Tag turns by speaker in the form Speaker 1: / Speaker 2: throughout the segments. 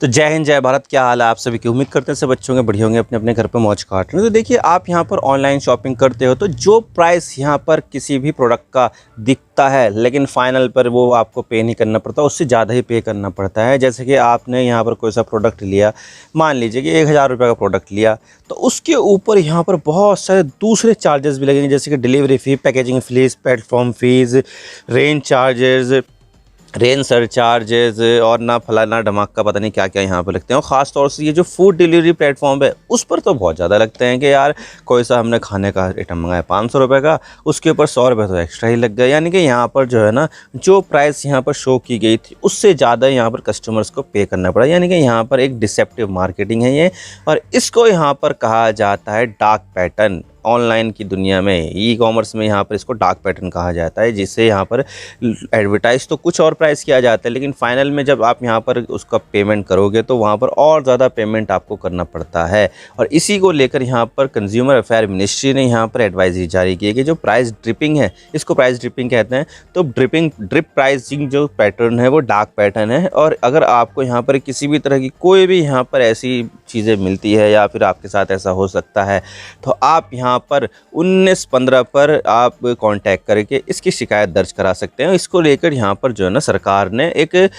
Speaker 1: तो जय हिंद जय भारत। क्या हाल है आप सभी की। उम्मीद करते हैं सब अच्छे होंगे, बढ़िया होंगे, अपने अपने घर पे मौज काट रहे हैं। तो देखिए, आप यहाँ पर ऑनलाइन शॉपिंग करते हो तो जो प्राइस यहाँ पर किसी भी प्रोडक्ट का दिखता है, लेकिन फाइनल पर वो आपको पे नहीं करना पड़ता, उससे ज़्यादा ही पे करना पड़ता है। जैसे कि आपने यहाँ पर कोई सा प्रोडक्ट लिया, मान लीजिए कि 1000 रुपये का प्रोडक्ट लिया, तो उसके ऊपर यहाँ पर बहुत सारे दूसरे चार्जेस भी लगेंगे, जैसे कि delivery fee, packaging fees, platform fees, range charges, rain surcharges और ना फलाना धमाका पता नहीं क्या क्या यहाँ पे लगते हैं। और ख़ास तौर से ये जो फूड डिलीवरी प्लेटफॉर्म है उस पर तो बहुत ज़्यादा लगते हैं कि यार कोई सा हमने खाने का आइटम मंगाया 500 रुपये का, उसके ऊपर 100 रुपये तो एक्स्ट्रा ही लग गए। यानी कि यहाँ पर जो है ना, जो प्राइस यहाँ पर शो की गई थी उससे ज़्यादा यहाँ पर कस्टमर्स को पे करना पड़ा। यानी कि यहाँ पर एक डिसेप्टिव मार्केटिंग है ये, और इसको यहाँ पर कहा जाता है डार्क पैटर्न। ऑनलाइन की दुनिया में, ई कॉमर्स में यहाँ पर इसको डार्क पैटर्न कहा जाता है, जिससे यहाँ पर एडवर्टाइज तो कुछ और प्राइस किया जाता है, लेकिन फाइनल में जब आप यहाँ पर उसका पेमेंट करोगे तो वहाँ पर और ज़्यादा पेमेंट आपको करना पड़ता है। और इसी को लेकर यहाँ पर कंज्यूमर अफेयर मिनिस्ट्री ने यहाँ पर एडवाइजरी जारी की है कि जो प्राइस ड्रिपिंग है, इसको प्राइस ड्रिपिंग कहते हैं। तो ड्रिप प्राइसिंग जो पैटर्न है वो डार्क पैटर्न है, और अगर आपको यहाँ पर किसी भी तरह की कोई भी यहाँ पर ऐसी चीज़ें मिलती है या फिर आपके साथ ऐसा हो सकता है, तो आप यहाँ पर 1915 पर आप कांटेक्ट करके इसकी शिकायत दर्ज करा सकते हैं। इसको लेकर यहाँ पर जो है ना, सरकार ने एक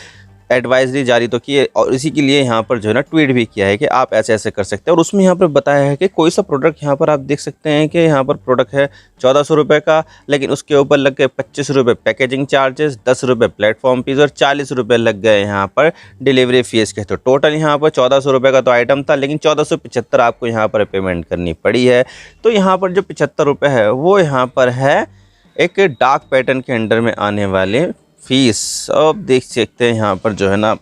Speaker 1: एडवाइजरी जारी तो की है, और इसी के लिए यहाँ पर जो है ना ट्वीट भी किया है कि आप ऐसे ऐसे कर सकते हैं। और उसमें यहाँ पर बताया है कि कोई सा प्रोडक्ट यहाँ पर आप देख सकते हैं कि यहाँ पर प्रोडक्ट है 1400 रुपये का, लेकिन उसके ऊपर लग गए 25 रुपये पैकेजिंग चार्जेस, 10 रुपये प्लेटफॉर्म फीस और 40 रुपये लग गए यहाँ पर डिलीवरी फीस के। तो टोटल यहाँ पर 1400 रुपये का तो आइटम था, लेकिन 1475 आपको यहाँ पर पेमेंट करनी पड़ी है। तो यहाँ पर जो 75 रुपये है वो यहाँ पर है एक डार्क पैटर्न के अंडर में आने वाले फीस। अब देख सकते हैं यहाँ पर जो है ना,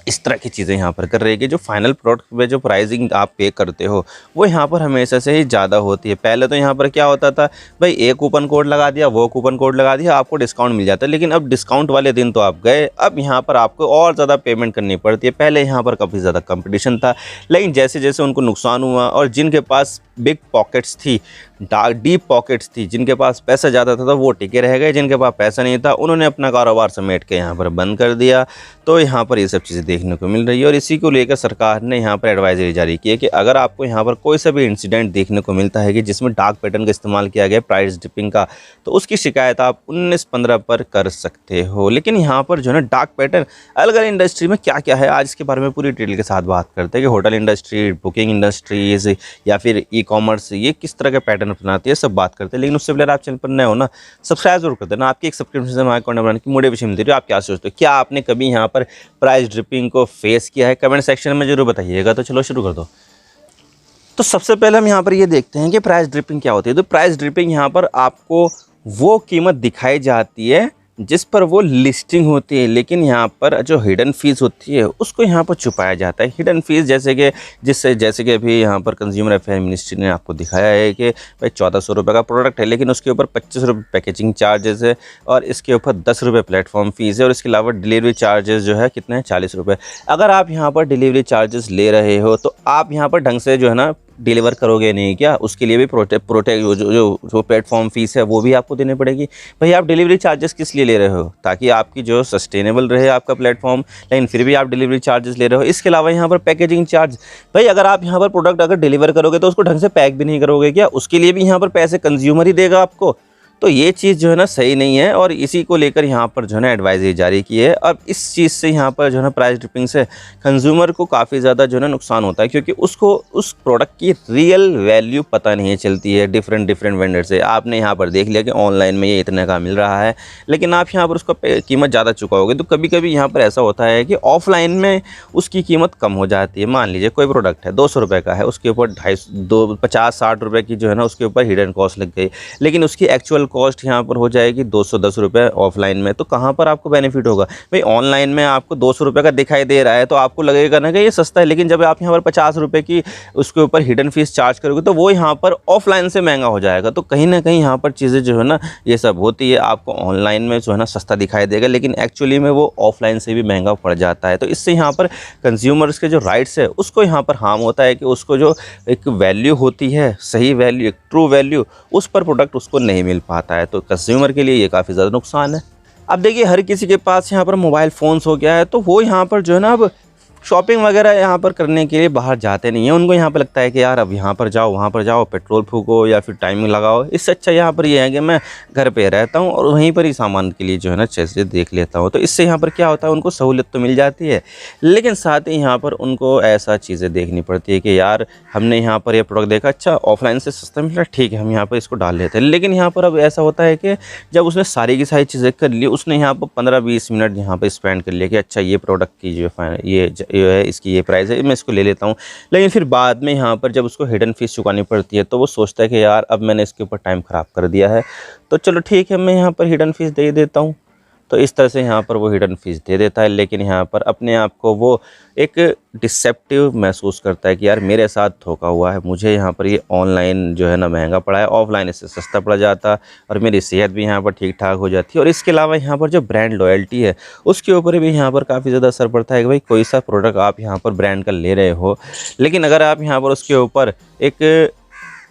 Speaker 1: इस तरह की चीज़ें यहाँ पर कर रही है कि जो फाइनल प्रोडक्ट पे जो प्राइसिंग आप पे करते हो वो यहाँ पर हमेशा से ही ज़्यादा होती है। पहले तो यहाँ पर क्या होता था, भाई एक कूपन कोड लगा दिया, वो कूपन कोड लगा दिया, आपको डिस्काउंट मिल जाता है। लेकिन अब डिस्काउंट वाले दिन तो आप गए, अब यहाँ पर आपको और ज़्यादा पेमेंट करनी पड़ती है। पहले यहाँ पर काफ़ी ज़्यादा कंपटीशन था, लेकिन जैसे जैसे उनको नुकसान हुआ और जिनके पास बिग पॉकेट्स थी, डीप पॉकेट्स थी, जिनके पास पैसा ज़्यादा था तो वो टिके रह गए, जिनके पास पैसा नहीं था उन्होंने अपना कारोबार समेट के यहाँ पर बंद कर दिया। तो यहाँ पर ये सब चीज़ें देखने को मिल रही है, और इसी को लेकर सरकार ने यहाँ पर एडवाइजरी जारी की है कि अगर आपको यहाँ पर कोई सा भी इंसिडेंट देखने को मिलता है कि जिसमें डार्क पैटर्न का इस्तेमाल किया गया प्राइस डिपिंग का, तो उसकी शिकायत आप 1915 पर कर सकते हो। लेकिन यहाँ पर जो है ना, डार्क पैटर्न अलग अलग इंडस्ट्री में क्या क्या है, आज इसके बारे में पूरी डिटेल के साथ बात करते हैं कि होटल इंडस्ट्री, बुकिंग इंडस्ट्रीज़ या फिर ई कॉमर्स ये किस तरह के पैटर्न अपनाती है, सब बात करते हैं। लेकिन उससे पहले आप चैनल पर नए हो ना, सब्सक्राइब जरूर कर देना। आपकी एक सब्सक्रिप्शन से हमारे कंटेंट बनाने की मोटिवेशन मिलती है। आप क्या सोचते हो, क्या आपने कभी यहाँ पर प्राइस ड्रिपिंग को फेस किया है? कमेंट सेक्शन में जरूर बताइएगा। तो चलो शुरू कर दो। तो सबसे पहले हम यहाँ पर ये देखते हैं कि प्राइस ड्रिपिंग क्या होती है। तो प्राइस ड्रिपिंग यहाँ पर आपको वो कीमत दिखाई जाती है जिस पर वो लिस्टिंग होती है, लेकिन यहाँ पर जो हिडन फीस होती है उसको यहाँ पर छुपाया जाता है। हिडन फीस जैसे कि अभी यहाँ पर कंज्यूमर अफेयर मिनिस्ट्री ने आपको दिखाया है कि भाई 1400 रुपये का प्रोडक्ट है, लेकिन उसके ऊपर 25 रुपये पैकेजिंग चार्जेस है, और इसके ऊपर 10 रुपये प्लेटफॉर्म फीस है, और इसके अलावा डिलीवरी चार्जेस जो है कितने हैं, 40 रुपये। अगर आप यहाँ पर डिलीवरी चार्जेस ले रहे हो तो आप यहाँ पर ढंग से जो है ना डिलीवर करोगे नहीं क्या, उसके लिए भी जो प्लेटफॉर्म फीस है वो भी आपको देनी पड़ेगी। भाई आप डिलीवरी चार्जेस किस लिए ले रहे हो, ताकि आपकी जो सस्टेनेबल रहे आपका प्लेटफॉर्म, लेकिन फिर भी आप डिलीवरी चार्जेस ले रहे हो। इसके अलावा यहाँ पर पैकेजिंग चार्ज, भाई अगर आप यहाँ पर प्रोडक्ट अगर डिलीवर करोगे तो उसको ढंग से पैक भी नहीं करोगे क्या, उसके लिए भी यहाँ पर पैसे कंज्यूमर ही देगा आपको। तो ये चीज़ जो है ना सही नहीं है, और इसी को लेकर यहाँ पर जो है ना एडवाइजरी जारी की है। अब इस चीज़ से यहाँ पर जो है ना प्राइस ड्रिपिंग से कंज्यूमर को काफ़ी ज़्यादा जो है ना नुकसान होता है, क्योंकि उसको उस प्रोडक्ट की रियल वैल्यू पता नहीं चलती है डिफरेंट वेंडर से। आपने यहाँ पर देख लिया कि ऑनलाइन में ये इतने का मिल रहा है, लेकिन आप यहाँ पर उसका कीमत ज़्यादा चुकाओगे। तो कभी कभी यहाँ पर ऐसा होता है कि ऑफलाइन में उसकी कीमत कम हो जाती है। मान लीजिए कोई प्रोडक्ट है 200 रुपये का है, उसके ऊपर 50-60 रुपये की जो है ना उसके ऊपर हिडन कॉस्ट लग गई, लेकिन उसकी एक्चुअल कॉस्ट यहाँ पर हो जाएगी 210 रुपये ऑफलाइन में। तो कहाँ पर आपको बेनिफिट होगा? भाई ऑनलाइन में आपको 200 रुपये का दिखाई दे रहा है तो आपको लगेगा ना कि ये सस्ता है, लेकिन जब आप यहाँ पर 50 रुपये की उसके ऊपर हिडन फीस चार्ज करोगे तो वो यहाँ पर ऑफलाइन से महंगा हो जाएगा। तो कहीं ना कहीं यहाँ पर चीज़ें जो है ना ये सब होती है। आपको ऑनलाइन में जो है ना सस्ता दिखाई देगा, लेकिन एक्चुअली में वो ऑफलाइन से भी महंगा पड़ जाता है। तो इससे यहाँ पर कंज्यूमर्स के जो राइट्स है उसको यहाँ पर हार्म होता है कि उसको जो एक वैल्यू होती है, सही वैल्यू, एक ट्रू वैल्यू, उस पर प्रोडक्ट उसको नहीं मिल पाता है। तो कंज्यूमर के लिए ये काफ़ी ज़्यादा नुकसान है। अब देखिए, हर किसी के पास यहाँ पर मोबाइल फ़ोन्स हो गया है, तो वो यहाँ पर जो है ना अब शॉपिंग वगैरह यहाँ पर करने के लिए बाहर जाते नहीं हैं। उनको यहाँ पर लगता है कि यार अब यहाँ पर जाओ, वहाँ पर जाओ, पेट्रोल फूको या फिर टाइमिंग लगाओ। इससे अच्छा यहाँ पर ये है कि मैं घर पे रहता हूँ और वहीं पर ही सामान के लिए जो है ना चीज़ें देख लेता हूँ। तो इससे यहाँ पर क्या होता है, उनको सहूलियत तो मिल जाती है, लेकिन साथ ही यहाँ पर उनको ऐसा चीज़ें देखनी पड़ती है कि यार हमने यहाँ पर ये प्रोडक्ट देखा, अच्छा ऑफलाइन से सस्ता मिल रहा है, ठीक है हम यहाँ पर इसको डाल लेते हैं। लेकिन यहाँ पर अब ऐसा होता है कि जब उसने सारी की सारी चीज़ें कर ली, उसने यहाँ पर 15-20 मिनट यहाँ पर स्पेंड कर लिया कि अच्छा ये प्रोडक्ट की जो ये है, इसकी ये प्राइस है, मैं इसको ले लेता हूँ। लेकिन फिर बाद में यहाँ पर जब उसको हिडन फीस चुकानी पड़ती है तो वो सोचता है कि यार अब मैंने इसके ऊपर टाइम ख़राब कर दिया है, तो चलो ठीक है मैं यहाँ पर हिडन फीस दे देता हूँ। तो इस तरह से यहाँ पर वो हिडन फीस दे देता है, लेकिन यहाँ पर अपने आप को वो एक डिसेप्टिव महसूस करता है कि यार मेरे साथ धोखा हुआ है, मुझे यहाँ पर ये ऑनलाइन जो है ना महंगा पड़ा है, ऑफलाइन इससे सस्ता पड़ जाता और मेरी सेहत भी यहाँ पर ठीक ठाक हो जाती है। और इसके अलावा यहाँ पर जो ब्रांड लॉयल्टी है उसके ऊपर भी यहाँ पर काफ़ी ज़्यादा असर पड़ता है कि भाई कोई सा प्रोडक्ट आप यहाँ पर ब्रांड का ले रहे हो, लेकिन अगर आप यहाँ पर उसके ऊपर एक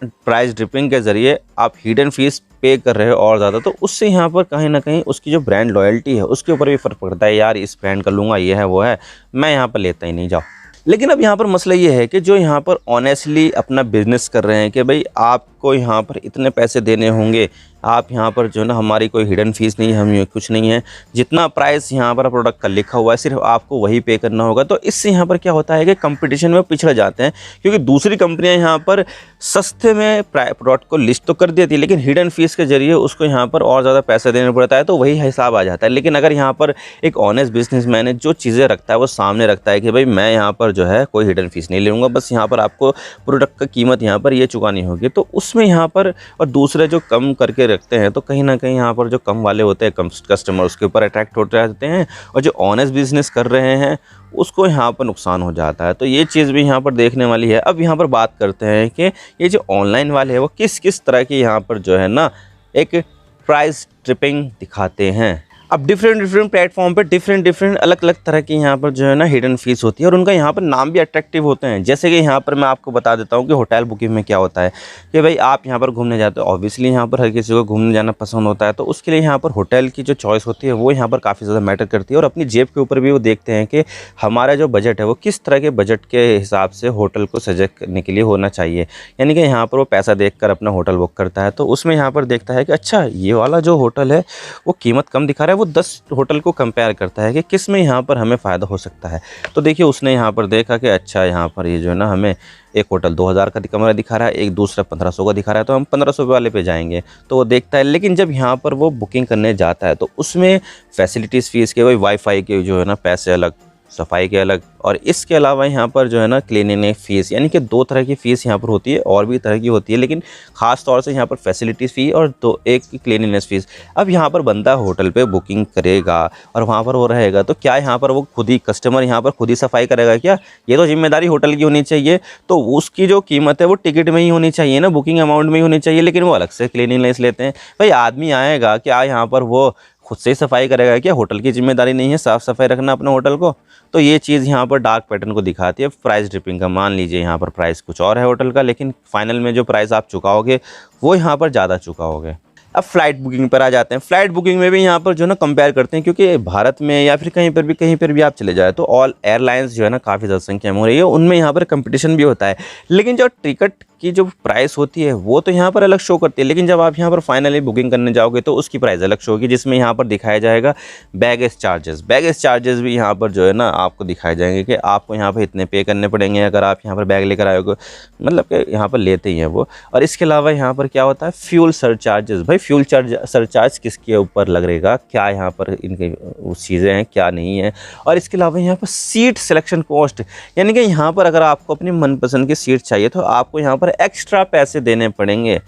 Speaker 1: प्राइस ड्रिपिंग के ज़रिए आप हिडन फीस पे कर रहे हो और ज़्यादा, तो उससे यहाँ पर कहीं ना कहीं उसकी जो ब्रांड लॉयल्टी है उसके ऊपर भी फ़र्क पड़ता है। यार इस ब्रांड का लूँगा, ये है वो है, मैं यहाँ पर लेता ही नहीं, जाओ। लेकिन अब यहाँ पर मसला ये है कि जो यहाँ पर ऑनेस्टली अपना बिजनेस कर रहे हैं कि भाई आपको यहाँ पर इतने पैसे देने होंगे, आप यहाँ पर जो ना हमारी कोई हिडन फीस नहीं है, हम ये कुछ नहीं है, जितना प्राइस यहाँ पर प्रोडक्ट का लिखा हुआ है सिर्फ आपको वही पे करना होगा। तो इससे यहाँ पर क्या होता है कि कंपटीशन में पिछड़ जाते हैं, क्योंकि दूसरी कंपनियाँ यहाँ पर सस्ते में प्रोडक्ट को लिस्ट तो कर देती है, लेकिन हिडन फीस के जरिए उसको यहाँ पर और ज़्यादा पैसा देना पड़ता है, तो वही हिसाब आ जाता है। लेकिन अगर यहाँ पर एक ऑनेस्ट बिजनेसमैन है, जो चीज़ें रखता है वो सामने रखता है कि भाई मैं यहाँ पर जो है कोई हिडन फीस नहीं लूँगा, बस यहाँ पर आपको प्रोडक्ट का कीमत यहाँ पर ये चुकानी होगी, तो उसमें यहाँ पर और दूसरे जो कम करके रखते हैं तो कहीं ना कहीं यहाँ पर जो कम वाले होते हैं कस्टमर उसके ऊपर अट्रैक्ट होते रहते हैं, और जो ऑनेस्ट बिजनेस कर रहे हैं उसको यहाँ पर नुकसान हो जाता है। तो ये चीज़ भी यहाँ पर देखने वाली है। अब यहाँ पर बात करते हैं कि ये जो ऑनलाइन वाले हैं वो किस किस तरह की यहाँ पर जो है ना एक प्राइस ट्रिपिंग दिखाते हैं। अब डिफरेंट प्लेटफॉर्म पे डिफरेंट अलग अलग तरह की यहाँ पर जो है ना हिडन फीस होती है, और उनका यहाँ पर नाम भी अट्रैक्टिव होते हैं। जैसे कि यहाँ पर मैं आपको बता देता हूँ कि होटल बुकिंग में क्या होता है कि भाई आप यहाँ पर घूमने जाते हो, ऑब्वियसली यहाँ पर हर किसी को घूमने जाना पसंद होता है, तो उसके लिए यहाँ पर होटल की जो चॉइस होती है वो यहाँ पर काफ़ी ज़्यादा मैटर करती है। और अपनी जेब के ऊपर भी वो देखते हैं कि हमारा जो बजट है वो किस तरह के बजट के हिसाब से होटल को सजेस्ट करने के लिए होना चाहिए। यानी कि यहाँ पर वो पैसा देख अपना होटल बुक करता है, तो उसमें यहाँ पर देखता है कि अच्छा ये वाला जो होटल है वो कीमत कम दिखा रहा है, वो 10 होटल को कंपेयर करता है कि किस में यहाँ पर हमें फ़ायदा हो सकता है। तो देखिए उसने यहाँ पर देखा कि अच्छा यहाँ पर ये जो है ना हमें एक होटल 2000 का कमरा दिखा रहा है, एक दूसरा 1500 का दिखा रहा है, तो हम 1500 वाले पे जाएंगे, तो वो देखता है। लेकिन जब यहाँ पर वो बुकिंग करने जाता है तो उसमें फैसिलिटीज़ फ़ीस के, भाई वाईफाई के जो है ना पैसे अलग, सफाई के अलग, और इसके अलावा यहाँ पर जो है ना क्लीनिंग फ़ीस, यानी कि 2 तरह की फ़ीस यहाँ पर होती है, और भी तरह की होती है, लेकिन ख़ास तौर से यहाँ पर फैसिलिटीज़ फ़ी और एक की क्लीनिनेस फ़ीस। अब यहाँ पर बंदा होटल पे बुकिंग करेगा और वहाँ पर वो रहेगा, तो क्या यहाँ पर वो खुद ही कस्टमर यहाँ पर खुद ही सफाई करेगा क्या? ये तो जिम्मेदारी होटल की होनी चाहिए। तो उसकी जो कीमत है वो टिकट में ही होनी चाहिए ना, बुकिंग अमाउंट में ही होनी चाहिए, लेकिन वो अलग से क्लीनिनेस लेते हैं। भाई आदमी आएगा क्या यहाँ पर वो खुद से ही सफाई करेगा क्या? होटल की जिम्मेदारी नहीं है साफ़ सफाई रखना अपने होटल को? तो ये चीज़ यहाँ पर डार्क पैटर्न को दिखाती है प्राइस ड्रिपिंग का। मान लीजिए यहाँ पर प्राइस कुछ और है होटल का, लेकिन फाइनल में जो प्राइस आप चुकाओगे वो यहाँ पर ज़्यादा चुकाओगे। अब फ़्लाइट बुकिंग पर आ जाते हैं। फ़्लाइट बुकिंग में भी यहाँ पर जो है ना कंपेयर करते हैं, क्योंकि भारत में या फिर कहीं पर भी आप चले जाए तो ऑल एयरलाइंस जो है ना काफ़ी ज़्यादा संख्या में हो रही है, उनमें यहाँ पर कंपटीशन भी होता है। लेकिन जो टिकट की जो प्राइस होती है वो तो यहाँ पर अलग शो करती है, लेकिन जब आप यहाँ पर फाइनली बुकिंग करने जाओगे तो उसकी प्राइस अलग शो होगी, जिसमें यहाँ पर दिखाया जाएगा बैगेज चार्जेस। बैगेज चार्जेस भी यहाँ पर जो है ना आपको दिखाए जाएंगे कि आपको यहाँ पर इतने पे करने पड़ेंगे अगर आप यहाँ पर बैग लेकर आएगे, मतलब कि यहाँ पर लेते ही हैं वो। और इसके अलावा यहाँ पर क्या होता है, फ्यूल सरचार्जेस। भाई फ्यूल सरचार्ज किसके ऊपर लगेगा, क्या यहाँ पर इनके उस चीज़ें हैं क्या नहीं है। और इसके अलावा यहाँ पर सीट सिलेक्शन कॉस्ट, यानी कि यहाँ पर अगर आपको अपनी मनपसंद की सीट चाहिए तो आपको यहाँ पर एक्स्ट्रा पैसे देने पड़ेंगे।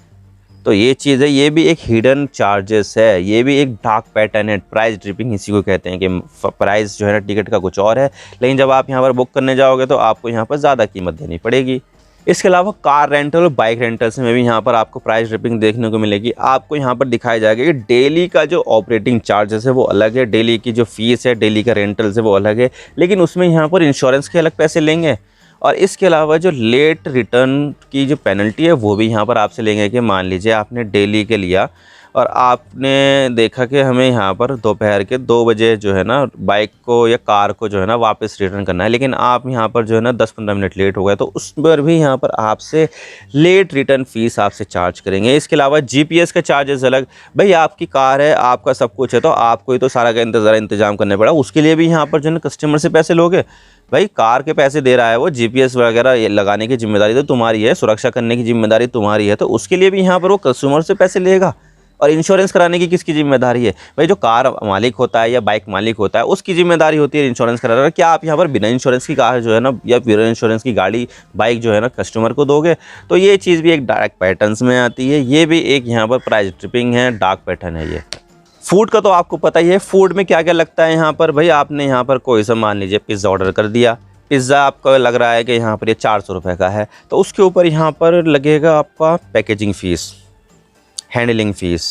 Speaker 1: तो ये चीज़ है, ये भी एक हिडन चार्जेस है, ये भी एक डार्क पैटर्न है। प्राइस ड्रिपिंग इसी को कहते हैं कि प्राइस जो है ना टिकट का कुछ और है, लेकिन जब आप यहाँ पर बुक करने जाओगे तो आपको यहाँ पर ज़्यादा कीमत देनी पड़ेगी। इसके अलावा कार रेंटल और बाइक रेंटल्स में भी यहाँ पर आपको प्राइस ड्रिपिंग देखने को मिलेगी। आपको यहाँ पर दिखाया जाएगा कि डेली का जो ऑपरेटिंग चार्जेस है वो अलग है, डेली की जो फीस है, डेली का रेंटल्स है वो अलग है, लेकिन उसमें यहाँ पर इंश्योरेंस के अलग पैसे लेंगे। और इसके अलावा जो लेट रिटर्न की जो पेनल्टी है वो भी यहाँ पर आपसे लेंगे कि मान लीजिए आपने डेली के लिया और आपने देखा कि हमें यहाँ पर दोपहर के 2 बजे जो है ना बाइक को या कार को जो है ना वापस रिटर्न करना है, लेकिन आप यहाँ पर जो है ना 10-15 मिनट लेट हो गए तो उस पर भी यहाँ पर आपसे लेट रिटर्न फ़ीस आपसे चार्ज करेंगे। इसके अलावा जीपीएस का चार्जेस अलग। भाई आपकी कार है, आपका सब कुछ है, तो आपको ही तो सारा का इंतज़ाम करना पड़ा, उसके लिए भी यहाँ पर जो है ना कस्टमर से पैसे लोगे। भाई कार के पैसे दे रहा है वो, जीपीएस वगैरह ये लगाने की जिम्मेदारी तो तुम्हारी है, सुरक्षा करने की जिम्मेदारी तुम्हारी है, तो उसके लिए भी यहाँ पर वो कस्टमर से पैसे लेगा। और इंश्योरेंस कराने की किसकी जिम्मेदारी है? भाई जो कार मालिक होता है या बाइक मालिक होता है उसकी जिम्मेदारी होती है इंश्योरेंस कराना। क्या आप यहाँ पर बिना इंश्योरेंस की कार जो है ना या बिना इंश्योरेंस की गाड़ी बाइक जो है ना कस्टमर को दोगे? तो ये चीज़ भी एक डार्क पैटर्न्स में आती है, ये भी एक यहाँ पर प्राइस ट्रिपिंग है, डार्क पैटर्न है ये। फूड का तो आपको पता ही है, फूड में क्या क्या लगता है यहाँ पर। भाई आपने यहाँ पर कोई सा मान लीजिए पिज़्ज़ा ऑर्डर कर दिया, पिज़्ज़ा आपको लग रहा है कि यहाँ पर ये 400 रुपये का है, तो उसके ऊपर यहाँ पर लगेगा आपका packaging fees, handling fees,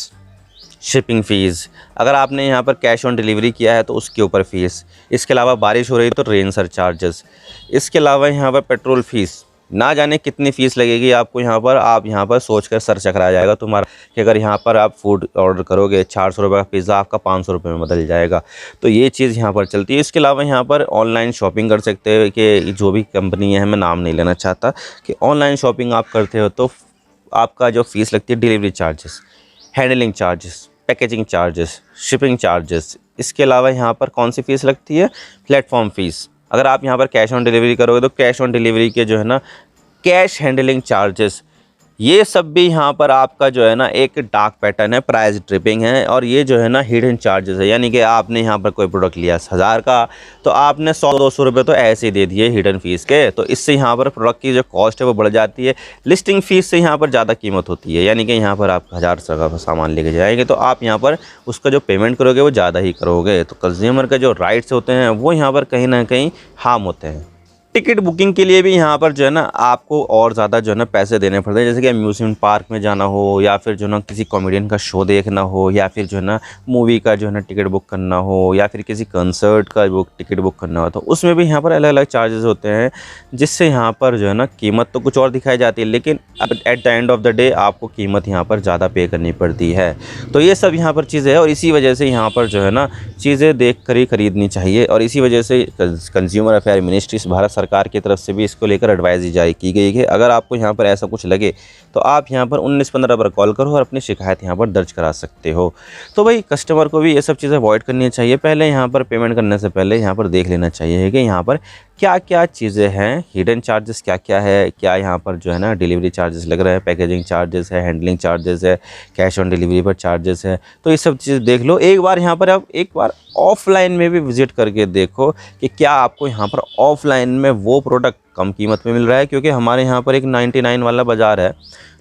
Speaker 1: shipping fees. अगर आपने यहाँ पर कैश ऑन डिलीवरी किया है तो उसके ऊपर फ़ीस। इसके अलावा बारिश हो रही तो रेन सरचार्जेस। इसके अलावा यहाँ पर पेट्रोल फ़ीस, ना जाने कितनी फ़ीस लगेगी आपको यहाँ पर। आप यहाँ पर सोच कर सर चकरा जाएगा तुम्हारा कि अगर यहाँ पर आप फूड ऑर्डर करोगे 400 रुपये का पिज़्ज़ा आपका 500 रुपये में बदल जाएगा। तो ये चीज़ यहाँ पर चलती है। इसके अलावा यहाँ पर ऑनलाइन शॉपिंग कर सकते हो कि जो भी कंपनी है, मैं नाम नहीं लेना चाहता, कि ऑनलाइन शॉपिंग आप करते हो तो आपका जो फ़ीस लगती है delivery charges, handling charges, packaging charges, shipping charges. इसके अलावा यहाँ पर कौन सी फ़ीस लगती है? Platform fees. अगर आप यहाँ पर कैश ऑन डिलीवरी करोगे तो कैश ऑन डिलीवरी के जो है ना कैश हैंडलिंग चार्जेस, ये सब भी यहाँ पर आपका जो है ना एक डार्क पैटर्न है, प्राइस ट्रिपिंग है। और ये जो है ना हिडन चार्जेस है, यानी कि आपने यहाँ पर कोई प्रोडक्ट लिया 1000 का तो आपने 100-200 रुपये तो ऐसे ही दे दिए हिडन फ़ीस के, तो इससे यहाँ पर प्रोडक्ट की जो कॉस्ट है वो बढ़ जाती है। लिस्टिंग फ़ीस से यहाँ पर ज़्यादा कीमत होती है, यानी कि यहाँ पर आप 1000 का सामान लेके जाएंगे तो आप यहाँ पर उसका जो पेमेंट करोगे वो ज़्यादा ही करोगे। तो कंज्यूमर का जो राइट्स होते हैं वो यहाँ पर कहीं ना कहीं हार्म होते हैं। टिकट बुकिंग के लिए भी यहाँ पर जो है ना आपको और ज़्यादा जो है ना पैसे देने पड़ते हैं। जैसे कि अम्यूज़मेंट पार्क में जाना हो, या फिर जो है ना किसी कॉमेडियन का शो देखना हो, या फिर जो है ना मूवी का जो है ना टिकट बुक करना हो, या फिर किसी कंसर्ट का टिकट बुक करना हो, तो उसमें भी यहाँ पर अलग अलग चार्जेस होते हैं, जिससे यहाँ पर जो है ना कीमत तो कुछ और दिखाई जाती है, लेकिन at the end of the day आपको कीमत यहाँ पर ज़्यादा पे करनी पड़ती है। तो ये सब यहाँ पर चीज़ें है, और इसी वजह से यहाँ पर जो है ना चीज़ें देख कर ही खरीदनी चाहिए। और इसी वजह से कंज्यूमर अफेयर मिनिस्ट्री भारत सरकार की तरफ से भी इसको लेकर एडवाइस जारी की गई है। अगर आपको यहाँ पर ऐसा कुछ लगे तो आप यहाँ पर 1915 पर कॉल करो और अपनी शिकायत यहाँ पर दर्ज करा सकते हो। तो भाई कस्टमर को भी ये सब चीज़ें अवॉइड करनी चाहिए। पहले यहाँ पर पेमेंट करने से पहले यहाँ पर देख लेना चाहिए कि यहाँ पर क्या क्या चीज़ें हैं, हिडन चार्जेस क्या क्या है, क्या यहाँ पर जो है ना डिलीवरी चार्जेस लग रहे हैं, पैकेजिंग चार्जेस है, हैंडलिंग चार्जेस है, कैश ऑन डिलीवरी पर चार्जेस है। तो ये सब चीज़ देख लो एक बार। यहाँ पर आप एक बार ऑफलाइन में भी विजिट करके देखो कि क्या आपको यहाँ पर ऑफलाइन में वो प्रोडक्ट कम कीमत में मिल रहा है। क्योंकि हमारे यहाँ पर एक 99 वाला बाज़ार है,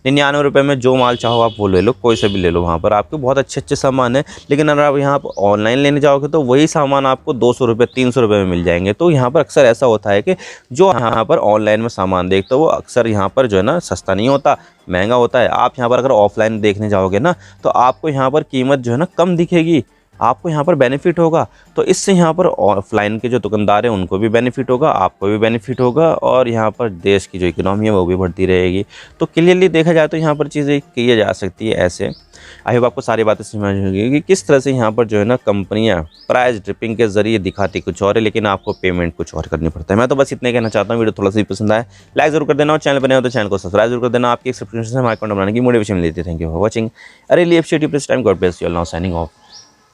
Speaker 1: 99 रुपये में जो माल चाहो आप वो ले लो, कोई सा भी ले लो, वहाँ पर आपके बहुत अच्छे अच्छे सामान है। लेकिन अगर आप यहाँ पर ऑनलाइन लेने जाओगे तो वही सामान आपको 200 रुपये 300 रुपये में मिल जाएंगे। तो यहाँ पर अक्सर ऐसा होता है कि जो यहाँ पर ऑनलाइन में सामान देखते हो वो अक्सर यहाँ पर जो है ना सस्ता नहीं होता, महंगा होता है। आप यहाँ पर अगर ऑफलाइन देखने जाओगे ना तो आपको यहाँ पर कीमत जो है ना कम दिखेगी, आपको यहाँ पर बेनिफिट होगा। तो इससे यहाँ पर ऑफलाइन के जो दुकानदार हैं उनको भी बेनिफिट होगा, आपको भी बेनिफिट होगा, और यहाँ पर देश की जो इकोनॉमी है वो भी बढ़ती रहेगी। तो क्लियरली देखा जाए तो यहाँ पर चीज़ें की जा सकती है ऐसे। आई होप आपको सारी बातें समझ होगी कि किस तरह से यहाँ पर जो है ना कंपनियाँ प्राइस ड्रिपिंग के जरिए दिखाती कुछ और है, लेकिन आपको पेमेंट कुछ और करनी पड़ता है। मैं तो बस इतने कहना चाहता हूँ। वीडियो थोड़ा सा भी पसंद आए लाइक जरूर कर देना, और चैनल बने हो तो चैनल को सब्सक्राइब जरूर कर देना। आपकी एक सब्सक्रिप्शन से हमारे अकाउंट बनाने की मोटिवेशन मिलती है। Thank you for watching. अरे लिए efficient please time, God bless you all. Now signing off.